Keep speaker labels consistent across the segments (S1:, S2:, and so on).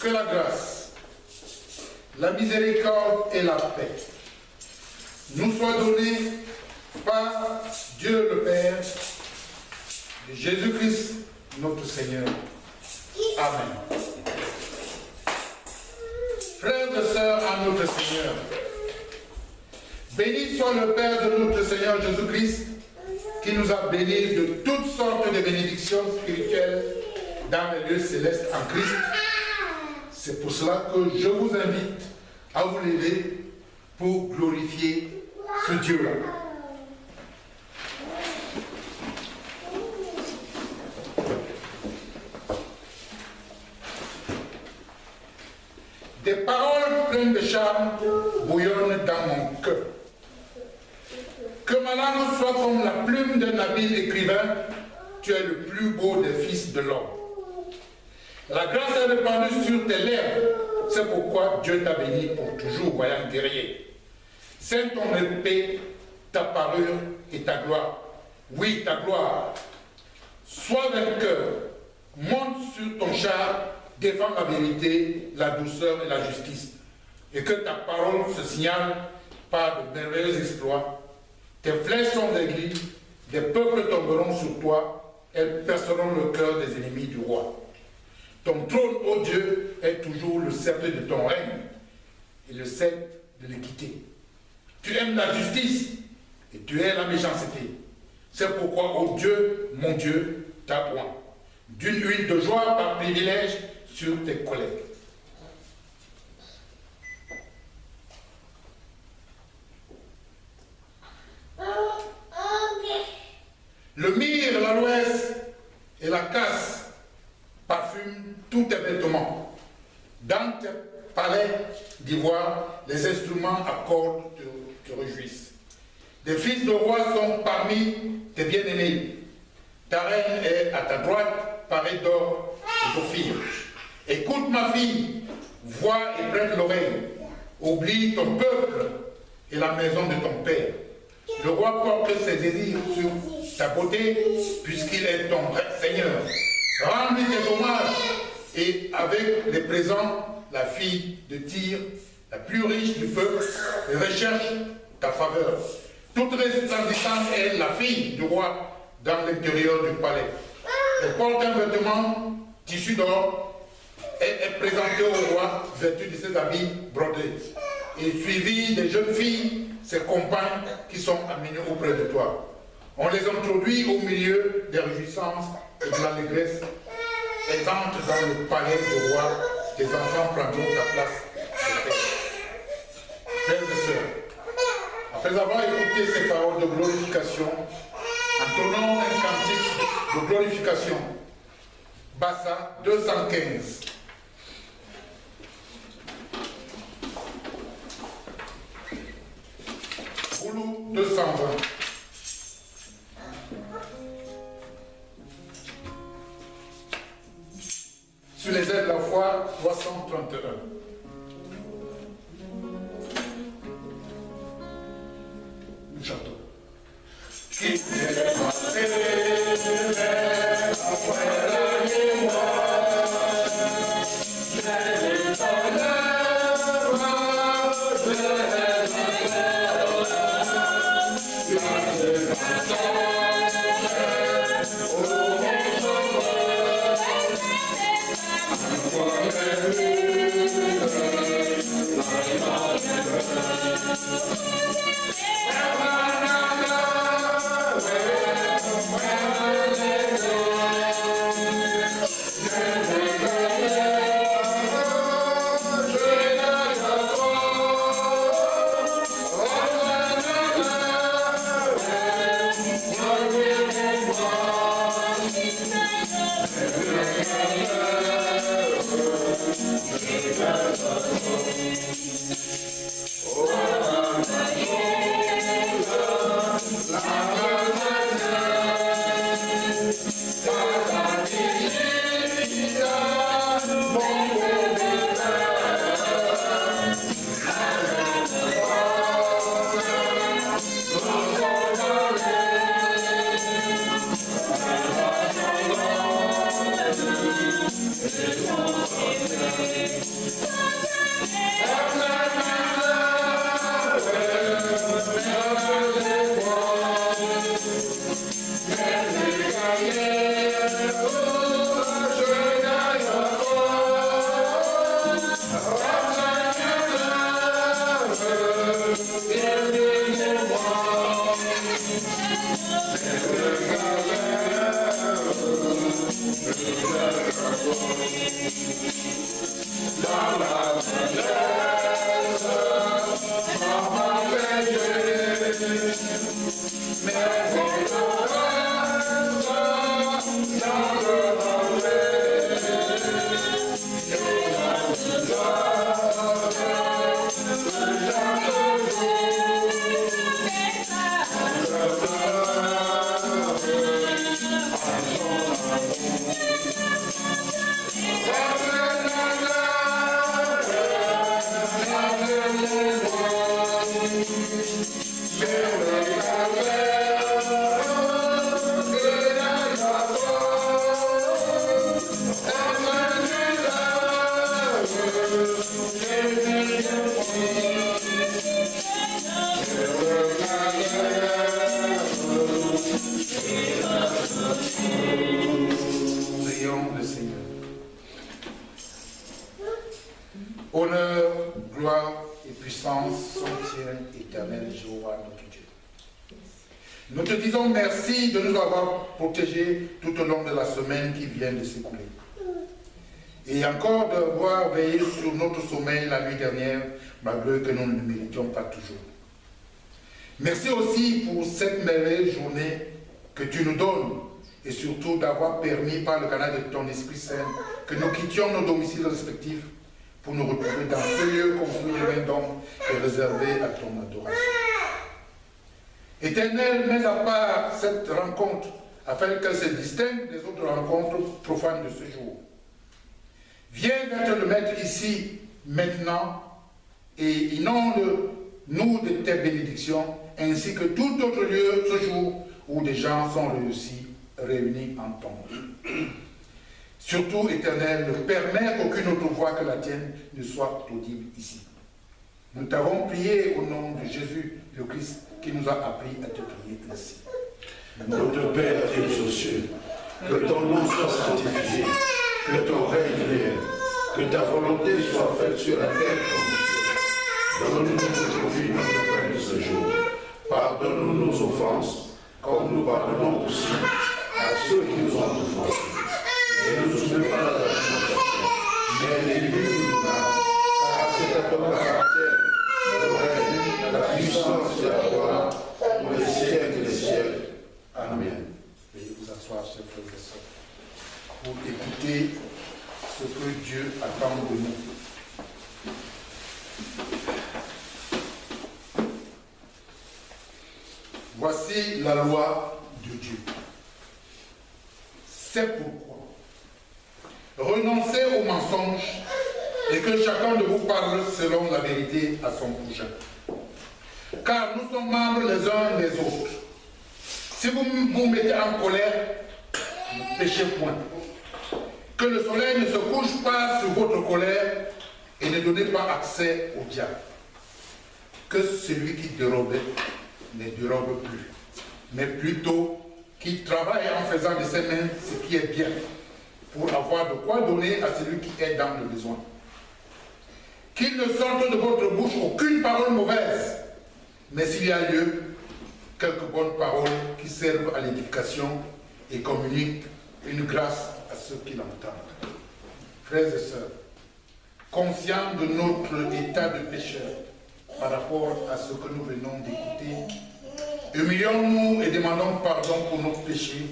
S1: Que la grâce, la miséricorde et la paix nous soient données par Dieu le Père de Jésus-Christ notre Seigneur. Amen. Frères et sœurs à notre Seigneur, béni soit le Père de notre Seigneur Jésus-Christ qui nous a bénis de toutes sortes de bénédictions spirituelles dans les lieux célestes en Christ. C'est pour cela que je vous invite à vous lever pour glorifier ce Dieu-là. Des paroles pleines de charme bouillonnent dans mon cœur. Que ma langue soit comme la plume d'un habile écrivain, tu es le plus beau des fils de l'homme. La grâce est répandue sur tes lèvres, c'est pourquoi Dieu t'a béni pour toujours, voyant guerrier. C'est ton épée, ta parure et ta gloire. Oui, ta gloire. Sois vainqueur, monte sur ton char, défends la vérité, la douceur et la justice. Et que ta parole se signale par de merveilleux exploits. Tes flèches sont aiguës, des peuples tomberont sur toi, elles perceront le cœur des ennemis du roi. Ton trône, ô Dieu, est toujours le sceptre de ton règne et le sceptre de l'équité. Tu aimes la justice et tu es la méchanceté. C'est pourquoi, ô Dieu, mon Dieu, t'as oint. d'une huile de joie par privilège sur tes collègues. Le myrrhe, l'aloès et la casse parfument tous tes vêtements. Dans tes palais d'ivoire, les instruments à cordes te réjouissent. Les fils de roi sont parmi tes bien-aimés. Ta reine est à ta droite, parée d'or et d'ophir. Écoute ma fille, vois et prête l'oreille. Oublie ton peuple et la maison de ton père. Le roi porte ses désirs sur ta beauté, puisqu'il est ton Seigneur. Rends-lui tes hommages, et avec les présents, la fille de Tyr, la plus riche du peuple, recherche ta faveur. Toute resplendissante est la fille du roi dans l'intérieur du palais. Elle porte un vêtement tissu d'or et est présentée au roi vêtue de ses habits brodés. Et suivie des jeunes filles, ses compagnes qui sont amenées auprès de toi. On les introduit au milieu des réjouissances et de l'allégresse. Elles entrent dans le palais du roi. Tes enfants prendront ta place. Frères et sœurs, après avoir écouté ces paroles de glorification, entonnons un cantique de glorification. Bassa 215. Boulou 220. Sur les ailes de la foi 331. Nous chantons. Qui est passé Nous te disons merci de nous avoir protégés tout au long de la semaine qui vient de s'écouler. Et encore d'avoir veillé sur notre sommeil la nuit dernière, malgré que nous ne le méritions pas toujours. Merci aussi pour cette merveilleuse journée que tu nous donnes, et surtout d'avoir permis par le canal de ton Esprit Saint que nous quittions nos domiciles respectifs pour nous retrouver dans ce lieu construit de main d'homme et réservé à ton adoration. Éternel, mets à part cette rencontre afin qu'elle se distingue des autres rencontres profanes de ce jour. Viens te le mettre ici, maintenant, et inonde-nous de tes bénédictions, ainsi que tout autre lieu ce jour où des gens sont réunis en ton nom. Surtout, Éternel, permets qu'aucune autre voix que la tienne ne soit audible ici. Nous t'avons prié au nom de Jésus, le Christ, qui nous a appris à te prier ainsi.
S2: Notre Père qui es aux cieux, que ton nom soit sanctifié, que ton règne vienne, que ta volonté soit faite sur la terre comme au ciel. Donne-nous aujourd'hui notre pain de ce jour. Pardonne-nous nos offenses, comme nous pardonnons aussi à ceux qui nous ont offensés. Et ne nous soumets pas à la tentation, mais délivre-nous du mal, car c'est à toi qu'appartient le règne, la puissance et la gloire, pour les siècles des siècles. Amen.
S1: Veuillez vous asseoir, chers frères et sœurs, pour écouter ce que Dieu attend de nous. Voici la loi de Dieu. C'est pourquoi renoncez au mensonge et que chacun de vous parle selon la vérité à son prochain. Car nous sommes membres les uns des autres. Si vous vous mettez en colère, ne péchez point. Que le soleil ne se couche pas sur votre colère et ne donnez pas accès au diable. Que celui qui dérobe ne dérobe plus, mais plutôt qu'il travaille en faisant de ses mains ce qui est bien, pour avoir de quoi donner à celui qui est dans le besoin. Qu'il ne sorte de votre bouche aucune parole mauvaise, mais s'il y a lieu, quelques bonnes paroles qui servent à l'édification et communiquent une grâce à ceux qui l'entendent. Frères et sœurs, conscients de notre état de pécheur par rapport à ce que nous venons d'écouter, humilions-nous et demandons pardon pour nos péchés.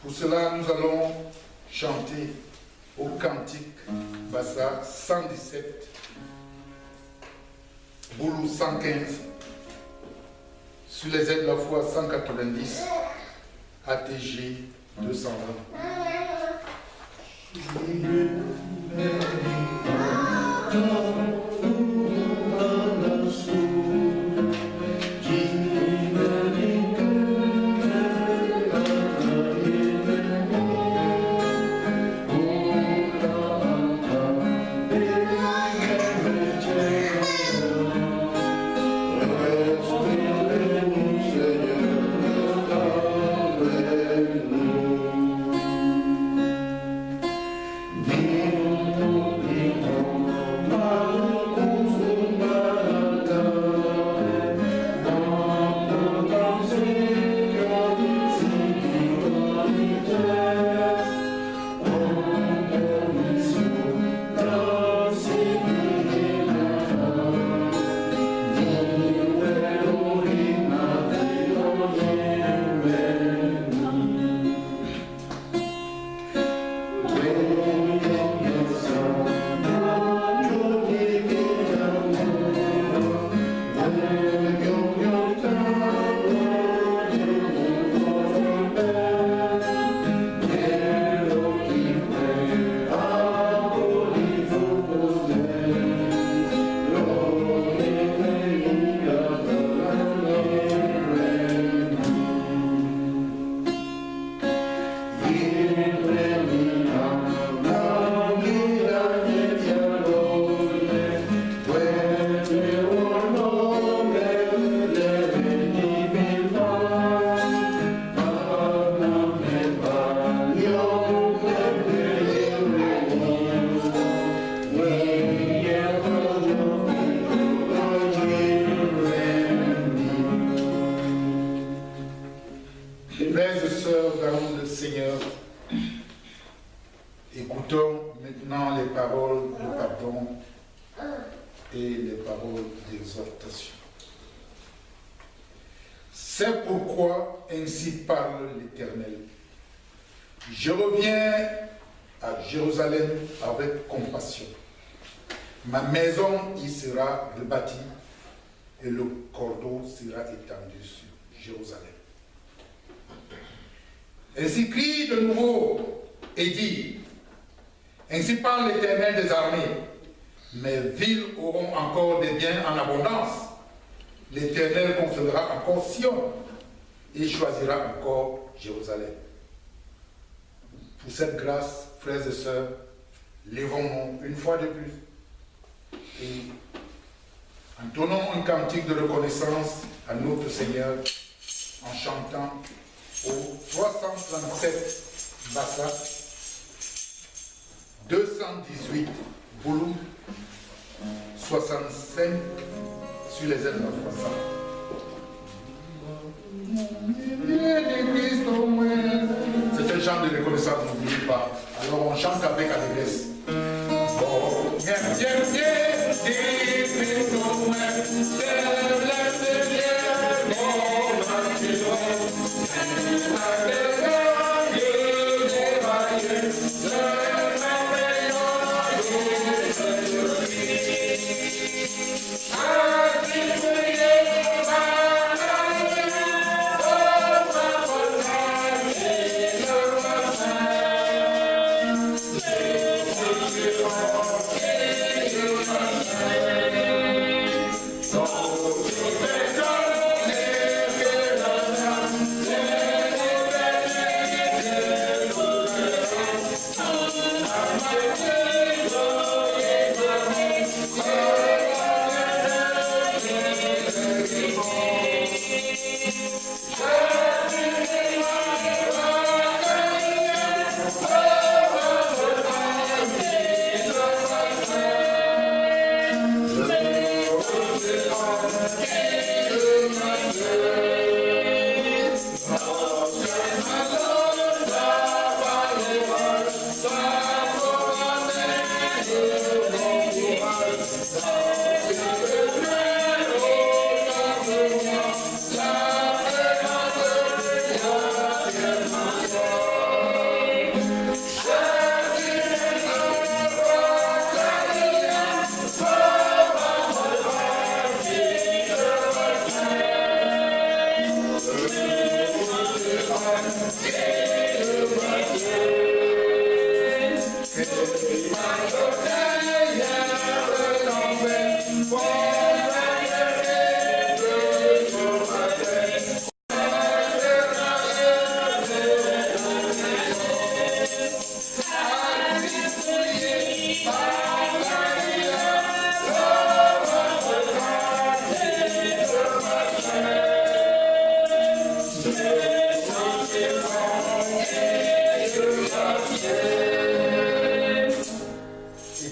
S1: Pour cela, nous allons chanter au cantique Bassa 117, Boulou 115, sur les aides de la foi 190, ATG 220. Écoutons maintenant les paroles de pardon et les paroles d'exhortation. C'est pourquoi ainsi parle l'Éternel. Je reviens à Jérusalem avec compassion. Ma maison y sera rebâtie et le cordeau sera étendu sur Jérusalem. Ainsi crie de nouveau et dit, ainsi parle l'Éternel des armées, mes villes auront encore des biens en abondance. L'Éternel concédera encore Sion et choisira encore Jérusalem. Pour cette grâce, frères et sœurs, levons-nous une fois de plus et entonnons un cantique de reconnaissance à notre Seigneur en chantant au 337 Bassa, 218 Boulou, 65 sur les ailes de 300. C'est un chant de reconnaissance, n'oubliez pas. Alors on chante avec allégresse.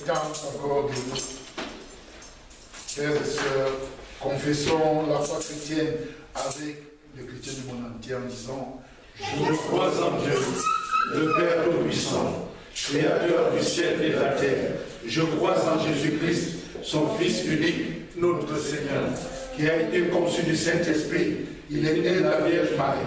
S1: Encore de nous, frères et sœurs, confessons la foi chrétienne avec les chrétiens du monde entier en disant:
S2: je crois en Dieu, le Père Tout-Puissant, Créateur du ciel et de la terre. Je crois en Jésus-Christ, son Fils unique, notre Seigneur, qui a été conçu du Saint-Esprit. Il est né de la Vierge Marie.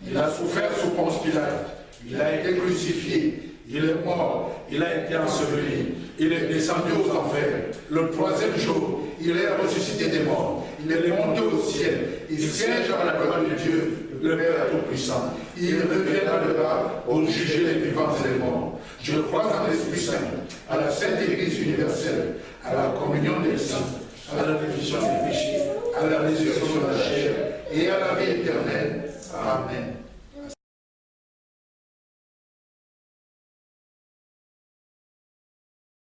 S2: Il a souffert sous Ponce Pilate. Il a été crucifié. Il est mort, il a été enseveli, il est descendu aux enfers. Le troisième jour, il est ressuscité des morts, il est monté au ciel, il siège à la droite de Dieu, le Père Tout-Puissant. Il reviendra de là pour juger les vivants et les morts. Je crois en l'Esprit Saint, à la Sainte Église universelle, à la communion des saints, à la rémission des péchés, à la résurrection de la chair et à la vie éternelle. Amen.